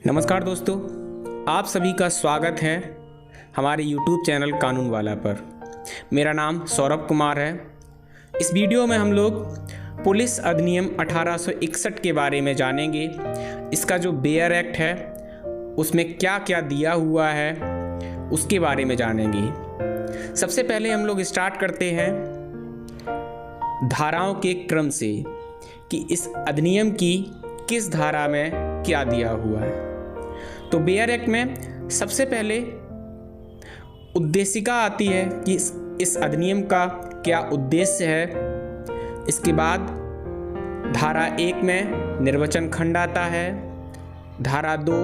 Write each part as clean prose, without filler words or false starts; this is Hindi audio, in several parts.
नमस्कार दोस्तों, आप सभी का स्वागत है हमारे YouTube चैनल कानून वाला पर। मेरा नाम सौरभ कुमार है। इस वीडियो में हम लोग पुलिस अधिनियम 1861 के बारे में जानेंगे। इसका जो बेयर एक्ट है उसमें क्या क्या दिया हुआ है उसके बारे में जानेंगे। सबसे पहले हम लोग स्टार्ट करते हैं धाराओं के क्रम से कि इस अधिनियम की किस धारा में क्या दिया हुआ है। तो बेयर एक्ट में सबसे पहले उद्देशिका आती है कि इस अधिनियम का क्या उद्देश्य है। इसके बाद धारा 1 में निर्वचन खंड आता है। धारा 2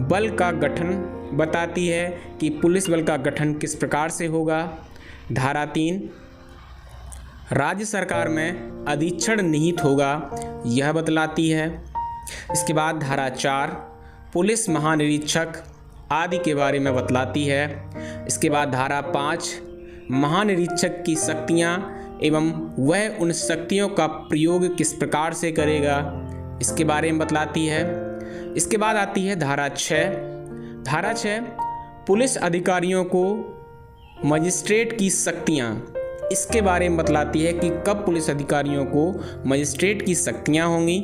बल का गठन बताती है कि पुलिस बल का गठन किस प्रकार से होगा। धारा 3 राज्य सरकार में अधीक्षण निहित होगा, यह बतलाती है। इसके बाद धारा 4 पुलिस महानिरीक्षक आदि के बारे में बतलाती है। इसके बाद धारा 5 महानिरीक्षक की शक्तियाँ एवं वह उन शक्तियों का प्रयोग किस प्रकार से करेगा, इसके बारे में बतलाती है। इसके बाद आती है धारा 6। धारा 6 पुलिस अधिकारियों को मजिस्ट्रेट की शक्तियाँ, इसके बारे में बतलाती है कि कब पुलिस अधिकारियों को मजिस्ट्रेट की शक्तियाँ होंगी।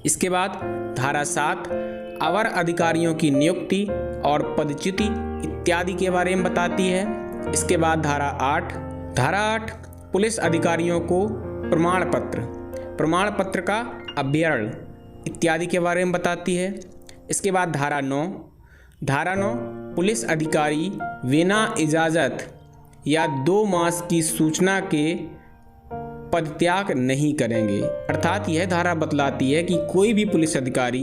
इसके बाद धारा 7 अवर अधिकारियों की नियुक्ति और पदच्युति इत्यादि के बारे में बताती है। इसके बाद धारा 8 पुलिस अधिकारियों को प्रमाण पत्र का अभ्यरण इत्यादि के बारे में बताती है। इसके बाद धारा 9 पुलिस अधिकारी बिना इजाज़त या 2 मास की सूचना के पदत्याग नहीं करेंगे। अर्थात यह धारा बतलाती है कि कोई भी पुलिस अधिकारी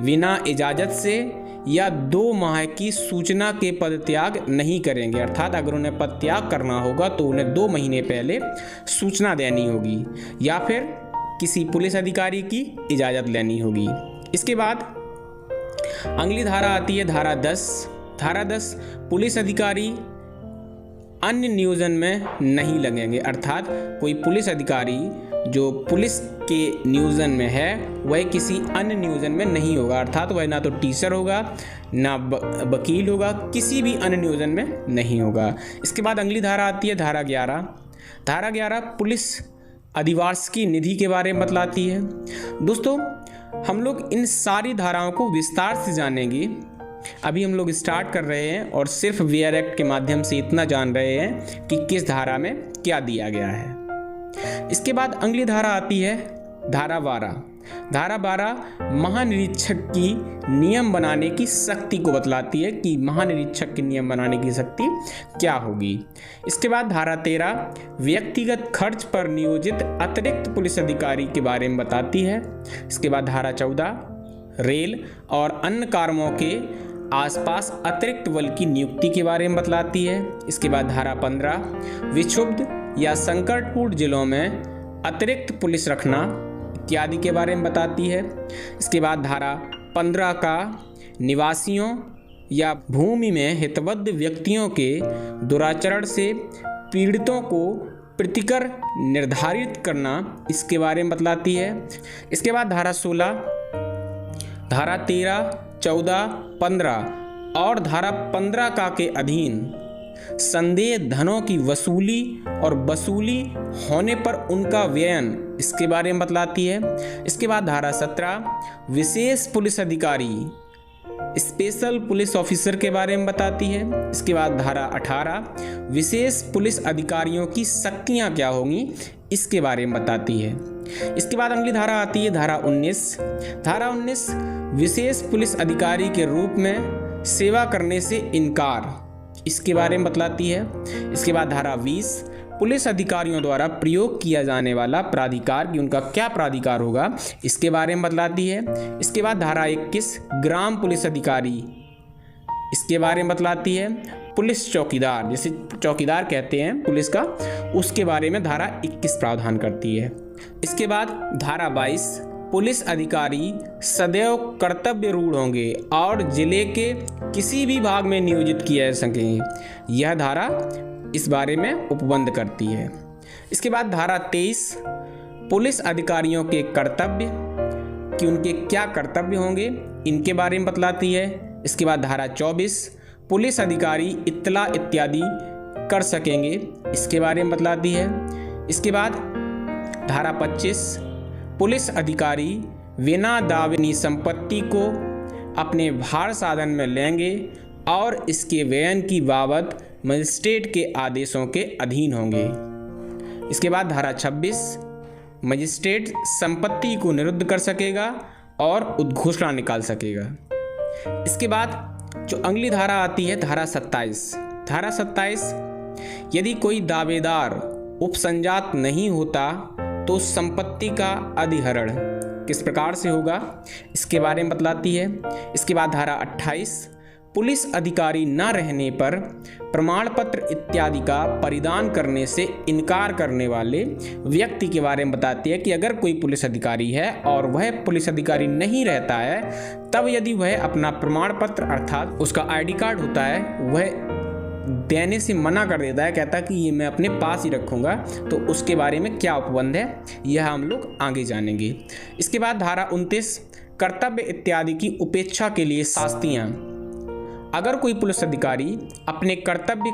बिना इजाज़त से या 2 माह की सूचना के पदत्याग नहीं करेंगे। अर्थात अगर उन्हें पदत्याग करना होगा तो उन्हें 2 महीने पहले सूचना देनी होगी या फिर किसी पुलिस अधिकारी की इजाज़त लेनी होगी। इसके बाद अगली धारा आती है धारा 10। धारा 10 पुलिस अधिकारी अन्य नियोजन में नहीं लगेंगे। अर्थात कोई पुलिस अधिकारी जो पुलिस के नियोजन में है वह किसी अन्य नियोजन में नहीं होगा। अर्थात वह ना तो टीचर होगा ना वकील होगा, किसी भी अन्य नियोजन में नहीं होगा। इसके बाद अगली धारा आती है धारा 11। धारा 11 पुलिस अधिवार्षिकी निधि के बारे में बतलाती है। दोस्तों, हम लोग इन सारी धाराओं को विस्तार से जानेंगे। अभी हम लोग स्टार्ट कर रहे हैं और सिर्फ बेयर एक्ट के माध्यम से इतना जान रहे हैं कि किस धारा में क्या दिया गया है। इसके बाद अगली धारा आती है धारा 12। धारा 12 महानिरीक्षक की नियम बनाने की शक्ति को बतलाती है कि महानिरीक्षक की नियम बनाने की शक्ति क्या होगी। इसके बाद धारा 13 व्यक्तिगत खर्च पर नियोजित अतिरिक्त पुलिस अधिकारी के बारे में बताती है। इसके बाद धारा 14 रेल और अन्य कारणों के आसपास अतिरिक्त बल की नियुक्ति के बारे में बतलाती है। इसके बाद धारा 15 विक्षुब्ध या संकटपूर्ण जिलों में अतिरिक्त पुलिस रखना इत्यादि के बारे में बताती है। इसके बाद धारा 15 का निवासियों या भूमि में हितबद्ध व्यक्तियों के दुराचरण से पीड़ितों को प्रतिकर निर्धारित करना, इसके बारे में बतलाती है। इसके बाद धारा 16, धारा 13, 14, 15 और धारा 15 का के अधीन संदेह धनों की वसूली और वसूली होने पर उनका व्ययन, इसके बारे में बतलाती है। इसके बाद धारा 17 विशेष पुलिस अधिकारी स्पेशल पुलिस ऑफिसर के बारे में बताती है। इसके बाद धारा 18 विशेष पुलिस अधिकारियों की शक्तियाँ क्या होंगी, इसके बारे में बताती है। इसके बाद अगली धारा आती है धारा 19। धारा 19 विशेष पुलिस अधिकारी के रूप में सेवा करने से इनकार, इसके बारे में बतलाती है। इसके बाद धारा 20 पुलिस अधिकारियों द्वारा प्रयोग किया जाने वाला प्राधिकार कि उनका क्या प्राधिकार होगा, इसके बारे में बतलाती है। इसके बाद धारा 21 ग्राम पुलिस अधिकारी, इसके बारे में बतलाती है। पुलिस चौकीदार, जैसे चौकीदार कहते हैं पुलिस का, उसके बारे में धारा 21 प्रावधान करती है। इसके बाद धारा 22 पुलिस अधिकारी सदैव कर्तव्य रूढ़ होंगे और जिले के किसी भी भाग में नियोजित किए जा सकें, यह धारा इस बारे में उपबंध करती है। इसके बाद धारा 23 पुलिस अधिकारियों के कर्तव्य कि उनके क्या कर्तव्य होंगे, इनके बारे में बतलाती है। इसके बाद धारा 24 पुलिस अधिकारी इत्तला इत्यादि कर सकेंगे, इसके बारे में बतलाती है। इसके बाद धारा 25 पुलिस अधिकारी बिना दावनी संपत्ति को अपने भार साधन में लेंगे और इसके व्ययन की बाबत मजिस्ट्रेट के आदेशों के अधीन होंगे। इसके बाद धारा 26 मजिस्ट्रेट संपत्ति को निरुद्ध कर सकेगा और उद्घोषणा निकाल सकेगा। इसके बाद जो अगली धारा आती है धारा 27। धारा 27 यदि कोई दावेदार उपसंजात नहीं होता तो संपत्ति का अधिहरण किस प्रकार से होगा, इसके बारे में बतलाती है। इसके बाद धारा 28 पुलिस अधिकारी न रहने पर प्रमाण पत्र इत्यादि का परिधान करने से इनकार करने वाले व्यक्ति के बारे में बताती है कि अगर कोई पुलिस अधिकारी है और वह पुलिस अधिकारी नहीं रहता है, तब यदि वह अपना प्रमाण पत्र अर्थात उसका आईडी कार्ड होता है वह देने से मना कर देता है, कहता है कि ये मैं अपने पास ही रखूँगा, तो उसके बारे में क्या उपबंध है यह हम लोग आगे जानेंगे। इसके बाद धारा 29 कर्तव्य इत्यादि की उपेक्षा के लिए शास्तियाँ। अगर कोई पुलिस अधिकारी अपने कर्तव्य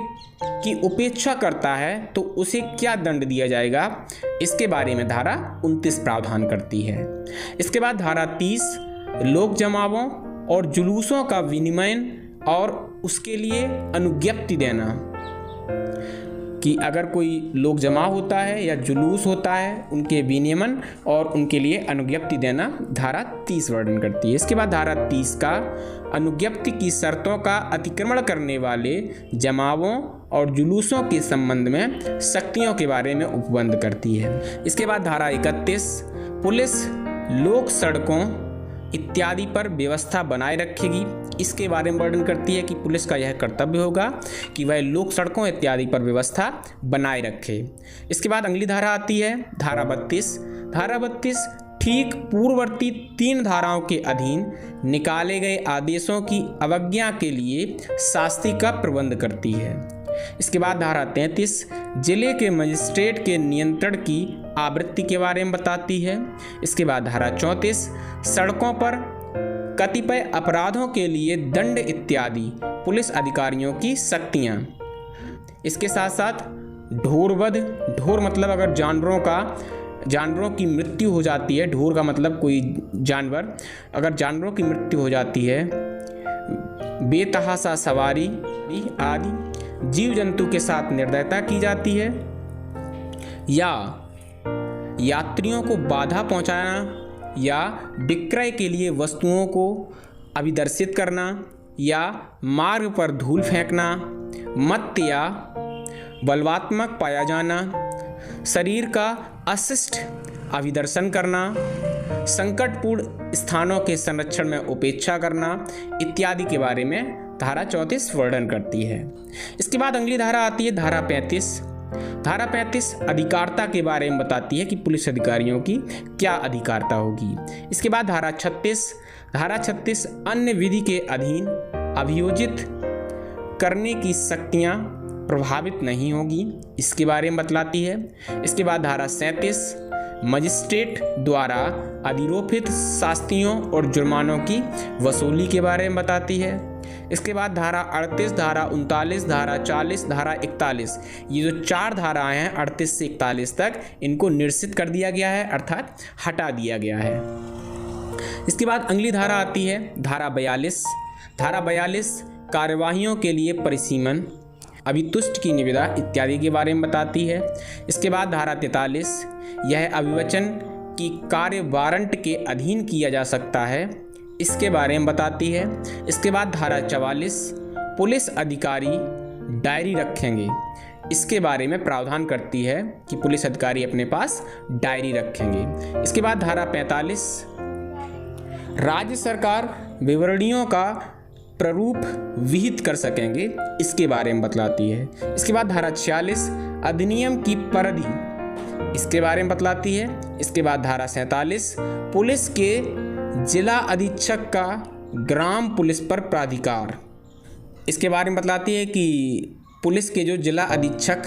की उपेक्षा करता है तो उसे क्या दंड दिया जाएगा, इसके बारे में धारा 29 प्रावधान करती है। इसके बाद धारा 30 लोक जमावों और जुलूसों का विनिमय और उसके लिए अनुज्ञप्ति देना, कि अगर कोई लोक जमा होता है या जुलूस होता है उनके विनियमन और उनके लिए अनुज्ञप्ति देना धारा 30 वर्णन करती है। इसके बाद धारा 30 का अनुज्ञप्ति की शर्तों का अतिक्रमण करने वाले जमावों और जुलूसों के संबंध में सख्तियों के बारे में उपबंध करती है। इसके बाद धारा 31 पुलिस लोक सड़कों इत्यादि पर व्यवस्था बनाए रखेगी, इसके बारे में वर्णन करती है कि पुलिस का यह कर्तव्य होगा कि वह लोक सड़कों इत्यादि पर व्यवस्था बनाए रखे। इसके बाद अगली धारा आती है धारा 32। धारा 32 ठीक पूर्ववर्ती 3 धाराओं के अधीन निकाले गए आदेशों की अवज्ञा के लिए शास्ति का प्रबंध करती है। इसके बाद धारा 33 जिले के मजिस्ट्रेट के नियंत्रण की आवृत्ति के बारे में बताती है। इसके बाद धारा 34 सड़कों पर कतिपय अपराधों के लिए दंड इत्यादि पुलिस अधिकारियों की सख्तियाँ। इसके साथ साथ ढोरवध, ढोर मतलब अगर जानवरों की मृत्यु हो जाती है, ढोर का मतलब कोई जानवर, अगर जानवरों की मृत्यु हो जाती है, बेतहाशा सवारी आदि जीव जंतु के साथ निर्दयता की जाती है, या यात्रियों को बाधा पहुंचाना या विक्रय के लिए वस्तुओं को अभिदर्शित करना या मार्ग पर धूल फेंकना, मत्त या बलवात्मक पाया जाना, शरीर का अशिष्ट अभिदर्शन करना, संकटपूर्ण स्थानों के संरक्षण में उपेक्षा करना इत्यादि के बारे में धारा 34 वर्णन करती है। इसके बाद अगली धारा आती है धारा 35। धारा 35 अधिकारता के बारे में बताती है कि पुलिस अधिकारियों की क्या अधिकारता होगी। इसके बाद धारा 36। धारा 36 अन्य विधि के अधीन अभियोजित करने की शक्तियाँ प्रभावित नहीं होगी, इसके बारे में बतलाती है। इसके बाद धारा 37 मजिस्ट्रेट द्वारा अधिरोपित शास्तियों और जुर्मानों की वसूली के बारे में बताती है। इसके बाद धारा 38, धारा 39, धारा 40, धारा 41, ये जो 4 धाराएं हैं 38 से 41 तक, इनको निरसित कर दिया गया है, अर्थात हटा दिया गया है। इसके बाद अगली धारा आती है धारा 42। धारा 42 कार्यवाहियों के लिए परिसीमन, अभितुष्ट की निविदा इत्यादि के बारे में बताती है। इसके बाद धारा 43 यह अभिवचन की कार्य वारंट के अधीन किया जा सकता है, इसके बारे में बताती है। इसके बाद धारा 44 पुलिस अधिकारी डायरी रखेंगे, इसके बारे में प्रावधान करती है कि पुलिस अधिकारी अपने पास डायरी रखेंगे। इसके बाद धारा 45 राज्य सरकार विवरणियों का प्रारूप विहित कर सकेंगे, इसके बारे में बतलाती है। इसके बाद धारा 46 अधिनियम की परिधि, इसके बारे में बतलाती है। इसके बाद धारा 47 पुलिस के जिला अधीक्षक का ग्राम पुलिस पर प्राधिकार, इसके बारे में बतलाती है कि पुलिस के जो जिला अधीक्षक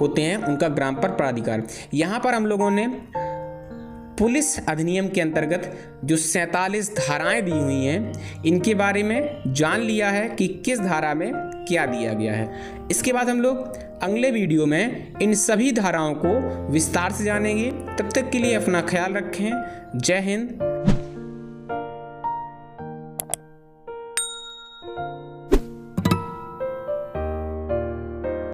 होते हैं उनका ग्राम पर प्राधिकार। यहाँ पर हम लोगों ने पुलिस अधिनियम के अंतर्गत जो 47 धाराएं दी हुई हैं, इनके बारे में जान लिया है कि किस धारा में क्या दिया गया है। इसके बाद हम लोग अगले वीडियो में इन सभी धाराओं को विस्तार से जानेंगे। तब तक के लिए अपना ख्याल रखें। जय हिंद,